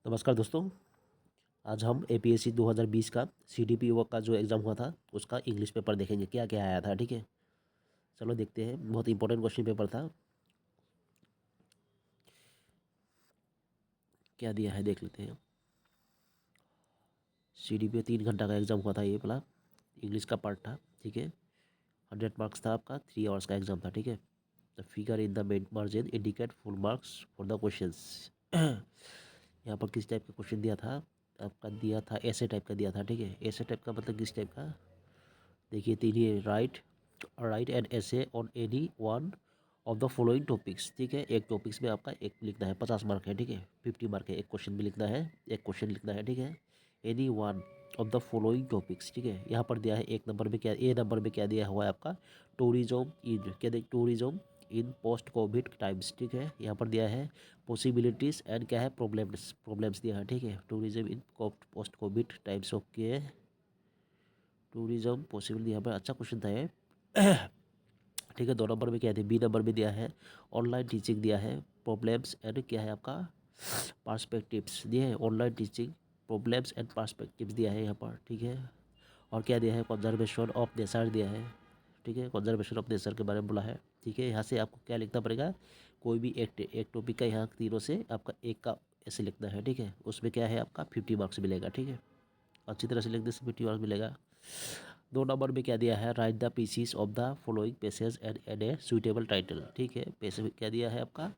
नमस्कार दोस्तों। आज हम एपीएससी 2020 का सीडीपीओ का जो एग्ज़ाम हुआ था उसका इंग्लिश पेपर देखेंगे क्या क्या आया था। ठीक है, चलो देखते हैं। बहुत इंपॉर्टेंट क्वेश्चन पेपर था। क्या दिया है देख लेते हैं। सीडीपीओ 3 घंटा का एग्ज़ाम हुआ था, ये वाला इंग्लिश का पार्ट था। ठीक है, 100 मार्क्स था आपका, 3 आवर्स का एग्ज़ाम था। ठीक है, the figure in the main margin indicate full marks for the questions. यहाँ पर किस टाइप का क्वेश्चन दिया था आपका? दिया था ऐसे टाइप का दिया था। ठीक है, ऐसे टाइप का मतलब किस टाइप का? देखिए, तीन ही write an essay on any one of the following topics. ठीक है, एक टॉपिक्स में आपका एक लिखना है, 50 मार्क है। ठीक है, 50 मार्क है। एक क्वेश्चन भी लिखना है, एक क्वेश्चन लिखना है। ठीक है, any one of the following topics. ठीक है, यहाँ पर दिया है एक नंबर में क्या, ए नंबर में क्या दिया हुआ है आपका? टूरिज्म इन, क्या देख, tourism in post Covid times. ठीक है, यहाँ पर दिया है पॉसिबिलिटीज़ एंड क्या है, प्रॉब्लम्स दिया है। ठीक है, tourism in post Covid times. Okay, tourism possible यहाँ पर अच्छा क्वेश्चन था ये। ठीक है, 2 नंबर में क्या है, बी नंबर में दिया है ऑनलाइन टीचिंग दिया है, प्रॉब्लम्स एंड क्या है आपका, पर्सपेक्टिव्स दिए है। Online teaching problems and perspectives दिया है यहाँ पर। ठीक है, और क्या दिया है, कंजर्वेशन ऑफ नेचर दिया है। ठीक है, कंजर्वेशन ऑफ नेचर के बारे में बोला है। ठीक है, यहाँ से आपको क्या लिखना पड़ेगा, कोई भी एक टॉपिक का, यहाँ तीनों से आपका एक का ऐसे लिखना है। ठीक है, उसमें क्या है आपका 50 मार्क्स मिलेगा। ठीक है, अच्छी तरह से लिखने से 50 मार्क्स मिलेगा। 2 नंबर में क्या दिया है, write the precis of the following passage and add a suitable title. ठीक है, पेसेज में क्या दिया है आपका,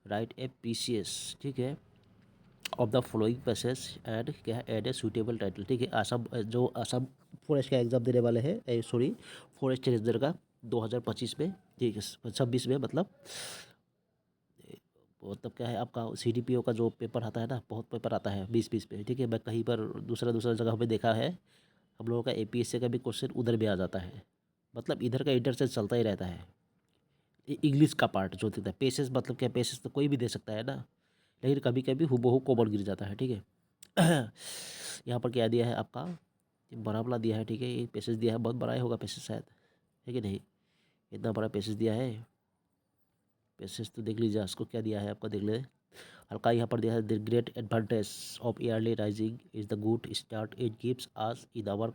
राइट ए पीसीएस। ठीक है, of the following passage and क्या है, एड ए सुइटेबल टाइटल। ठीक है, आसाम जो आसाम फॉरेस्ट का एग्जाम देने वाले हैं, सॉरी फॉरेस्ट रेंजर का 2025 में, ठीक है 26 में मतलब क्या है आपका सीडीपीओ का जो पेपर आता है ना, बहुत पेपर आता है 20-20 पे। ठीक है, मैं कहीं पर दूसरा दूसरा जगह पे देखा है, हम लोगों का एपीएससी का भी क्वेश्चन उधर भी आ जाता है। मतलब इधर का इंटरसेंस चलता ही रहता है। इंग्लिश का पार्ट जो देता है पेसेस, मतलब क्या, पेसेस तो कोई भी दे सकता है ना, लेकिन कभी कभी हुबहू कॉमन गिर जाता है। ठीक है, यहाँ पर क्या दिया है आपका, ये बड़ा वाला दिया है। ठीक है, ये पेसेज दिया है, बहुत बड़ा ही होगा पेसेज शायद, है कि नहीं? इतना बड़ा पेसेज दिया है। पेसेज तो देख लीजिए, उसको क्या दिया है आपका, देख ले हल्का। यहाँ पर दिया है, the great advantage of early rising is the good start it gives us in our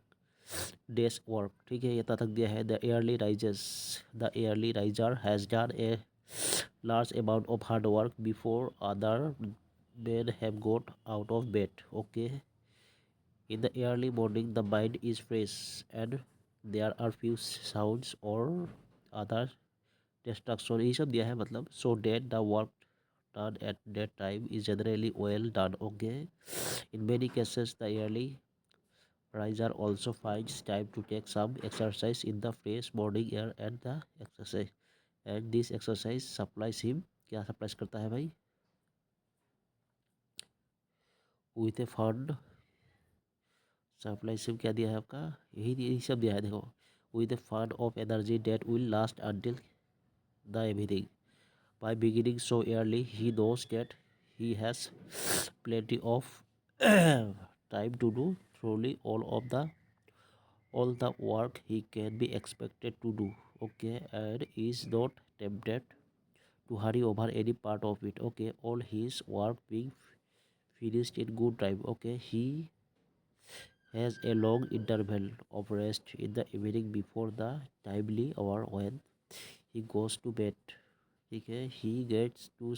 day's work. ठीक है, ये तथक दिया है, the early riser has done a large amount of hard work before other men have got out of bed. Okay, in the early morning the mind is fresh and there are few sounds or other distraction, ये सब दिया है मतलब, so that the work done at that time is generally well done. Okay, in many cases the early riser also finds time to take some exercise in the fresh morning air and the exercise, and this exercise supplies him, क्या supplies करता है भाई, with a fund, supply सिम क्या दिया है आपका, यही सब दिया है देखो, with the fund of energy that will last until the everything by beginning so early he knows that he has plenty of time to do truly all the work he can be expected to do. Okay, and is not tempted to hurry over any part of it. Okay, all his work being finished in good time. Okay, he has a long interval of rest in the evening before the timely hour when he goes to bed. ठीक है, he gets to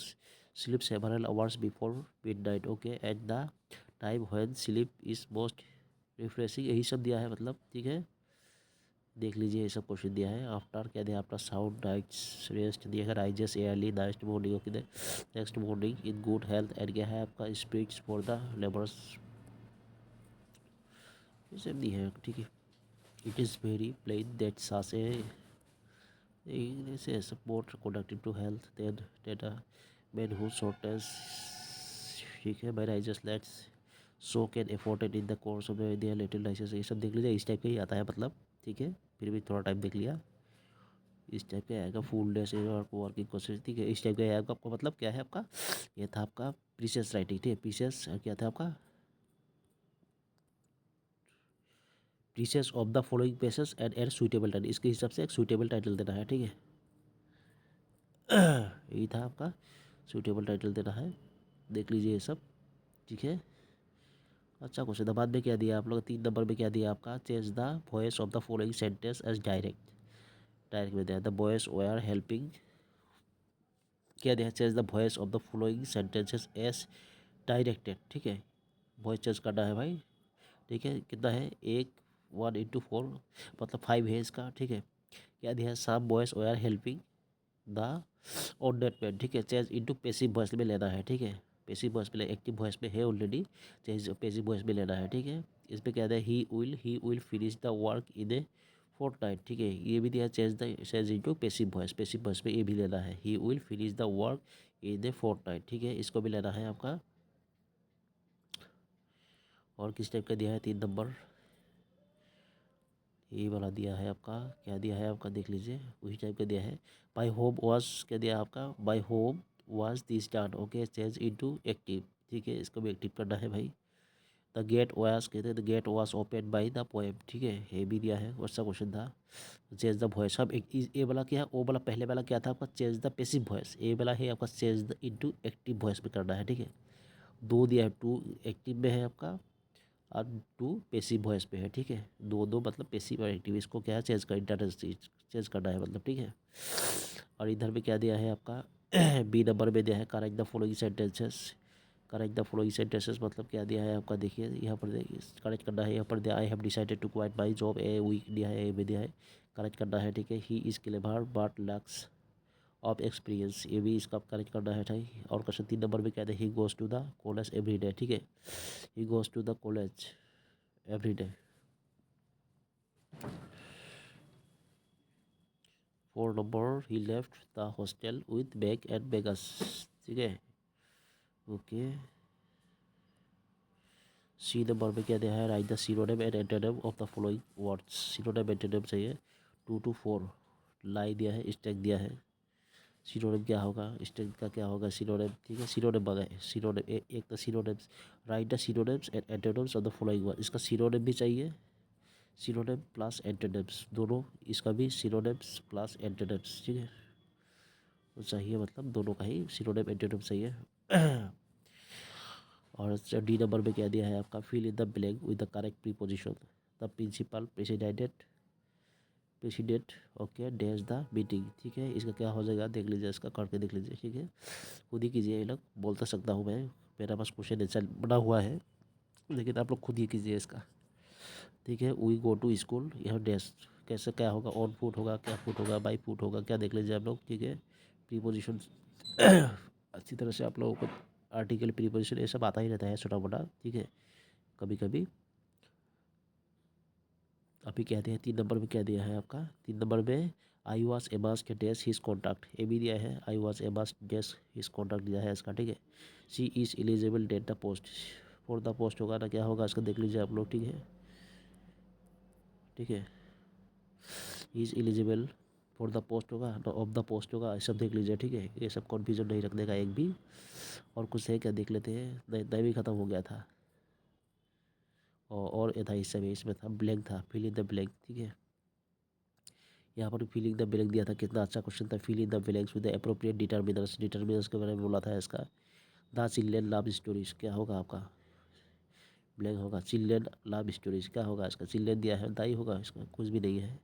sleep several hours before midnight. Okay, and the time when sleep is most refreshing, यही सब दिया है मतलब। ठीक है, देख लीजिए, ये सब क्वेश्चन दिया है। आफ्टर क्या दिया आपका, साउंड नाइट्स रेस्ट दिया है, rises early next morning. Okay, next morning in good health, and क्या है आपका, स्पीड्स फॉर द लेबर्स, ये सब दी है। ठीक है, it is very plain that such a illness is more conductive to health than a man who shortens, ठीक है, by just lets so can afford it in the course of their little license। ये सब देख लीजिए, इस type का ही आता है मतलब। ठीक है, फिर भी थोड़ा टाइम देख लिया, इस टाइप का आएगा फुल डे से और वर्किंग कोशिश। ठीक है, इस टाइप का आएगा आपका, मतलब क्या है आपका, ये था आपका प्रीसियस राइटिंग। ठीक है, प्रीसियस क्या था आपका, precis of the following passages and add suitable title, इसके हिसाब से एक सुइटेबल टाइटल देना है। ठीक है, यही था आपका, सूटेबल टाइटल देना है, देख लीजिए ये सब। ठीक है, अच्छा क्वेश्चन। द बाद में क्या दिया आप लोग, 3 नंबर में क्या दिया आपका, change the voice of the following sentence as direct. Direct में दिया द बॉयज वर हेल्पिंग, क्या दिया, change the voice of the following sentences as directed. ठीक है, वॉइस चेंज करना है भाई। ठीक है, कितना है, 1:4 मतलब 5 है इसका। ठीक है, क्या दिया है, some boys were helping the on date man. ठीक है, चेंज इनटू पैसिव वॉइस में लेना है। ठीक है, पैसिव वॉइस में, एक्टिव वॉइस में है ऑलरेडी, चेंज पैसिव वॉइस में लेना है। ठीक है, इसमें क्या है, he will finish the work in a fortnight. ठीक है, ये भी दिया चेंज इनटू पैसिव वॉइस में ये भी लेना है, he will finish the work in a fortnight. ठीक है, इसको भी लेना है आपका। और किस टाइप का दिया है, 3 नंबर ये वाला दिया है आपका, क्या दिया है आपका, देख लीजिए, उसी टाइप का दिया है। बाई होम वॉज, क्या दिया है आपका, by home was this done. Okay, change into active. ठीक है, इसको भी एक्टिव करना है भाई। द गेट वॉज, कहते हैं the gate was open by the poem. ठीक है, ये भी दिया है, अच्छा क्वेश्चन था। चेंज द वॉइस, अब ए वाला क्या है, ओ वाला पहले वाला क्या था आपका, चेंज द पैसिव वॉइस। ए वाला है आपका change the into active voice में करना है। ठीक है, 2 दिया है, 2 एक्टिव में है आपका और 2 पैसिव वॉइस पे है। ठीक है, दो दो मतलब पैसिव और एक्टिव, इसको क्या है, चेंज कर इंटरनेट चेंज करना है मतलब। ठीक है, और इधर में क्या दिया है आपका बी नंबर में दिया है, correct the following sentences. Correct the following sentences मतलब क्या दिया है आपका, देखिए यहाँ पर देखिए, करेक्ट करना है। यहाँ पर दिया, I have decided to quit my job a week दिया है, ए में दिया है, करेक्ट करना है। ठीक है, he is clever but lakhs of experience, ये भी इसका करेक्ट करना है भाई। और क्वेश्चन 3 नंबर में क्या है, he goes to the college every day. ठीक है, he goes to the college every day. 4 number, he left the hostel with bag and bags. ठीक है, ओके। सी नंबर में क्या दिया है, write the synonym and antonym of the following words. Synonym antonym चाहिए, 2 to 4 लाई दिया है, strength दिया है। सिनोनिम क्या होगा, स्ट्रेंथ का क्या होगा सिनोनिम। ठीक है, सिनोनिम बगैर सिनोनिम एक तो synonyms, right the synonyms and antonyms of the following word. इसका सिनोनिम भी चाहिए, सिनोनिम प्लस एंटोनिम्स दोनों, इसका भी सिनोनिम्स प्लस एंटोनिम्स। ठीक है, तो चाहिए मतलब दोनों का ही सिनोनिम एंटोनिम चाहिए। और डी नंबर में क्या दिया है आपका, fill in the blank with the correct preposition. The principal president okay dash the meeting. ठीक है, इसका क्या हो जाएगा, देख लीजिए, इसका करके देख लीजिए। ठीक है, खुद ही कीजिए, ये लोग बोल तो सकता हूँ मैं, मेरा पास क्वेश्चन आंसर बना हुआ है, लेकिन आप लोग खुद ही कीजिए इसका। ठीक है, वी गो टू स्कूल, यह डैश कैसे क्या होगा, ऑन फुट होगा, क्या फुट होगा, बाई फुट होगा, क्या देख लीजिए आप लोग। ठीक है, प्रीपोजिशन अच्छी तरह से आप लोगों को आर्टिकल प्रीपोजिशन ये सब आता ही रहता है छोटा मोटा। ठीक है, कभी कभी। अभी क्या दिया है, 3 नंबर में क्या दिया है आपका, 3 नंबर में आई वॉज एमास के डैश हिज कॉन्टैक्ट, ये भी दिया है, I was amazed dash his contact दिया है इसका। ठीक है, she is eligible date the post, for the post होगा ना, क्या होगा इसका देख लीजिए आप लोग। ठीक है, ठीक है, is eligible for the post होगा ना, ऑफ द पोस्ट होगा, ये सब देख लीजिए। ठीक है, ये सब कन्फ्यूजन नहीं रखने का एक भी। और कुछ है क्या, देख लेते हैं, नहीं भी ख़त्म हो गया था। और ये था हिस्से में, इसमें था ब्लैंक था, फिल इन द ब्लैंक। ठीक है, यहाँ पर फिलिंग द ब्लैंक दिया था, कितना अच्छा क्वेश्चन था। Fill in the blanks with the appropriate determiners, determiners के बारे में बोला था इसका। द चिल्ड्रेन लव स्टोरीज, क्या होगा आपका, ब्लैंक होगा, चिल्ड्रेन लव स्टोरीज, क्या होगा इसका, चिल्ड्रेन दिया है, दाई होगा इसका, कुछ भी नहीं है।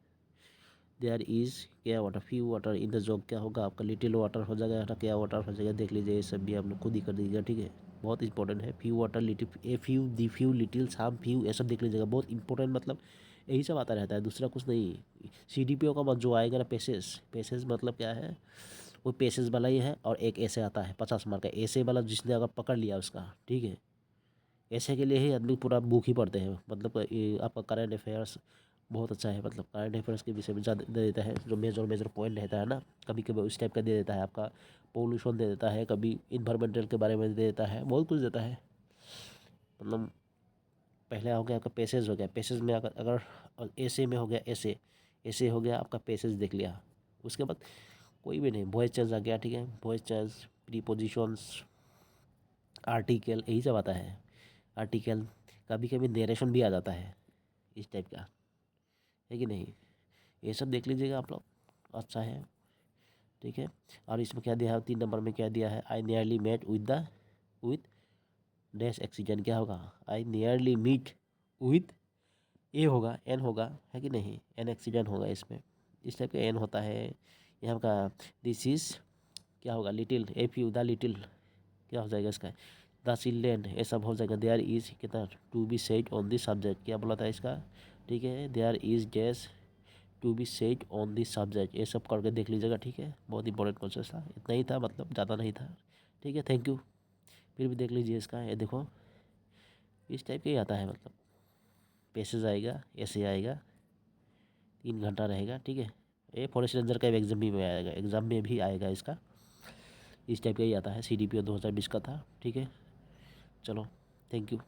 देयर इज़ क्या water, few water in the jog, क्या होगा आपका, लिटिल वाटर हो जाएगा, क्या वाटर हो जाएगा, देख लीजिए, ये सब भी आप लोग खुद ही कर दीजिएगा। ठीक है, बहुत इंपॉर्टेंट है, few water, little, a few, the few, little, साम फ्यू, ये सब देख लीजिएगा, बहुत इंपॉर्टेंट, मतलब यही सब आता रहता है, दूसरा कुछ नहीं। CDPO का जो आएगा ना, पेसेस, पेसेस मतलब क्या है, वो पेसेस वाला ही है। और एक ऐसे आता है 50 मार्क का, ऐसे वाला जिसने अगर पकड़ लिया उसका। ठीक है, ऐसे के लिए ही आदमी पूरा बुक ही पढ़ते हैं, मतलब ये आपका करंट अफेयर्स बहुत अच्छा है, मतलब करंट अफेयर्स के विषय में ज़्यादा दे देता है, जो मेजर मेजर पॉइंट रहता है ना, कभी कभी उस टाइप का दे देता है आपका। पोल्यूशन दे देता है, कभी इन्वायरमेंटल के बारे में दे देता है, बहुत कुछ देता है। मतलब पहले हो गया आपका पैसेज, हो गया पैसेज में, अगर ऐसे में हो गया, ऐसे ऐसे हो गया आपका पैसेज देख लिया। उसके बाद कोई भी नहीं, वॉइस चेंज आ गया। ठीक है, वॉइस चेंज, प्रीपोजिशंस, आर्टिकल, यही सब आता है। आर्टिकल, कभी कभी नरेशन भी आ जाता है, इस टाइप का है कि नहीं, ये सब देख लीजिएगा आप लोग, अच्छा है। ठीक है, और इसमें क्या दिया है, 3 नंबर में क्या दिया है, I nearly met with dash accident क्या होगा, I nearly meet with, a होगा, एन होगा, है कि नहीं, एन एक्सीजन होगा इसमें, इस टाइप का एन होता है यहाँ का। दिस इज क्या होगा, little, F you the little क्या हो जाएगा इसका, द चिल्ड्रेन, ये सब हो जाएगा। देयर इज कितना, to be said on this subject, क्या बोला था इसका, ठीक है, there is dash to be said on this subject, ये सब करके देख लीजिएगा, ठीक है, बहुत इंपॉर्टेंट क्वेश्चन था, इतना ही था, मतलब ज़्यादा नहीं था, ठीक है, थैंक यू। फिर भी देख लीजिए इसका, ये देखो इस टाइप का ही आता है, मतलब पैसेज आएगा, ऐसे आएगा, 3 घंटा रहेगा, ठीक है, ये फॉरेस्ट रेंजर का एग्जाम भी में आएगा, एग्जाम में भी आएगा इसका, इस टाइप का ही आता है, CDPO 2020 का था, ठीक है, चलो थैंक यू।